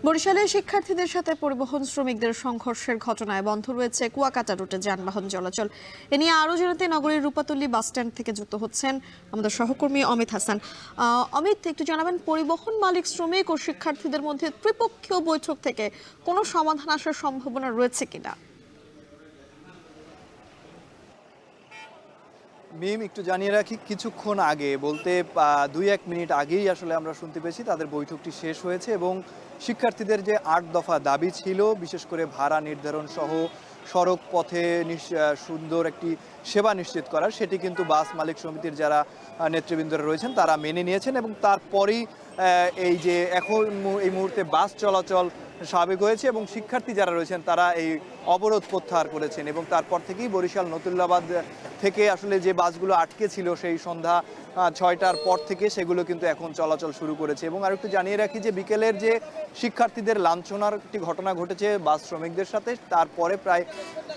বরিশালে শিক্ষার্থীদের সাথে পরিবহন শ্রমিকদের সংঘর্ষের ঘটনায় বন্ধ রয়েছে কুয়াকাটা রুটে যানবাহন চলাচল। এ নিয়ে আরও জানাতে নগরীর রূপাতলী বাসস্ট্যান্ড থেকে যুক্ত হচ্ছেন আমাদের সহকর্মী অমিত হাসান। অমিত, একটু জানাবেন, পরিবহন মালিক, শ্রমিক ও শিক্ষার্থীদের মধ্যে ত্রিপক্ষীয় বৈঠক থেকে কোনো সমাধান আসার সম্ভাবনা রয়েছে কিনা? মিম, একটু জানিয়ে রাখি, কিছুক্ষণ আগে বলতে 2-1 মিনিট আগেই আসলে আমরা শুনতে পেয়েছি তাদের বৈঠকটি শেষ হয়েছে এবং শিক্ষার্থীদের যে 8 দফা দাবি ছিল, বিশেষ করে ভাড়া নির্ধারণ সহ সড়ক পথে সুন্দর একটি সেবা নিশ্চিত করার, সেটি কিন্তু বাস মালিক সমিতির যারা নেতৃবৃন্দরা রয়েছেন তারা মেনে নিয়েছেন এবং তারপরেই এই যে এখন এই মুহূর্তে বাস চলাচল স্বাভাবিক হয়েছে এবং শিক্ষার্থী যারা রয়েছেন তারা এই অবরোধ প্রত্যাহার করেছেন এবং তারপর থেকেই বরিশাল নতুল্লাবাদ থেকে আসলে যে বাসগুলো আটকে ছিল সেই সন্ধ্যা 6টার পর থেকে সেগুলো কিন্তু এখন চলাচল শুরু করেছে। এবং আরেকটু জানিয়ে রাখি যে বিকেলের যে শিক্ষার্থীদের লাঞ্ছনার একটি ঘটনা ঘটেছে বাস শ্রমিকদের সাথে, তারপরে প্রায়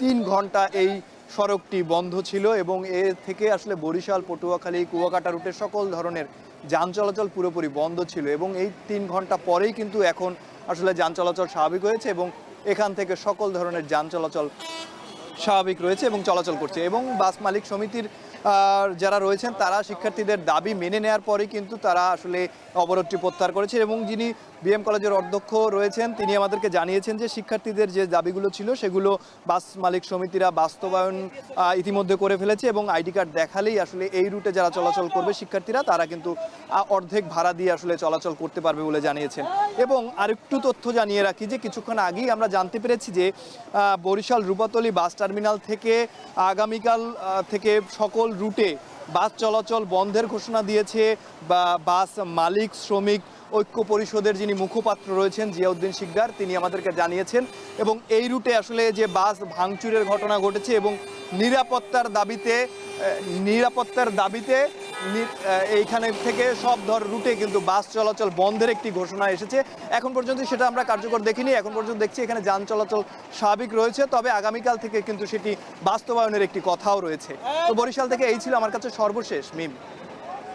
3 ঘন্টা এই সড়কটি বন্ধ ছিল এবং এ থেকে আসলে বরিশাল, পটুয়াখালী, কুয়াকাটা রুটের সকল ধরনের যান চলাচল পুরোপুরি বন্ধ ছিল এবং এই 3 ঘন্টা পরেই কিন্তু এখন আসলে যান চলাচল স্বাভাবিক হয়েছে এবং এখান থেকে সকল ধরনের যান চলাচল স্বাভাবিক রয়েছে এবং চলাচল করছে। এবং বাস মালিক সমিতির যারা রয়েছেন তারা শিক্ষার্থীদের দাবি মেনে নেওয়ার পরে কিন্তু তারা আসলে অবরোধটি প্রত্যাহার করেছে এবং যিনি বিএম কলেজের অধ্যক্ষ রয়েছেন তিনি আমাদেরকে জানিয়েছেন যে শিক্ষার্থীদের যে দাবিগুলো ছিল সেগুলো বাস মালিক সমিতিরা বাস্তবায়ন ইতিমধ্যে করে ফেলেছে এবং আইডি কার্ড দেখালেই আসলে এই রুটে যারা চলাচল করবে শিক্ষার্থীরা তারা কিন্তু অর্ধেক ভাড়া দিয়ে আসলে চলাচল করতে পারবে বলে জানিয়েছেন। এবং আরেকটু তথ্য জানিয়ে রাখি যে কিছুক্ষণ আগেই আমরা জানতে পেরেছি যে বরিশাল রূপাতলী বাস টার্মিনাল থেকে আগামীকাল থেকে সকল রুটে বাস চলাচল বন্ধের ঘোষণা দিয়েছে বাস মালিক শ্রমিক ঐক্য পরিষদের যিনি মুখপাত্র রয়েছেন জিয়াউদ্দিন শিকদার, তিনি আমাদেরকে জানিয়েছেন। এবং এই রুটে আসলে যে বাস ভাঙচুরের ঘটনা ঘটেছে এবং নিরাপত্তার দাবিতে এইখানে থেকে সব রুটে কিন্তু বাস চলাচল বন্ধের একটি ঘোষণা এসেছে। এখন পর্যন্ত সেটা আমরা কার্যকর দেখিনি, এখন পর্যন্ত দেখছি এখানে যান চলাচল স্বাভাবিক রয়েছে, তবে আগামীকাল থেকে কিন্তু সেটি বাস্তবায়নের একটি কথাও রয়েছে। তো বরিশাল থেকে এই ছিল আমার কাছে সর্বশেষ। মিম।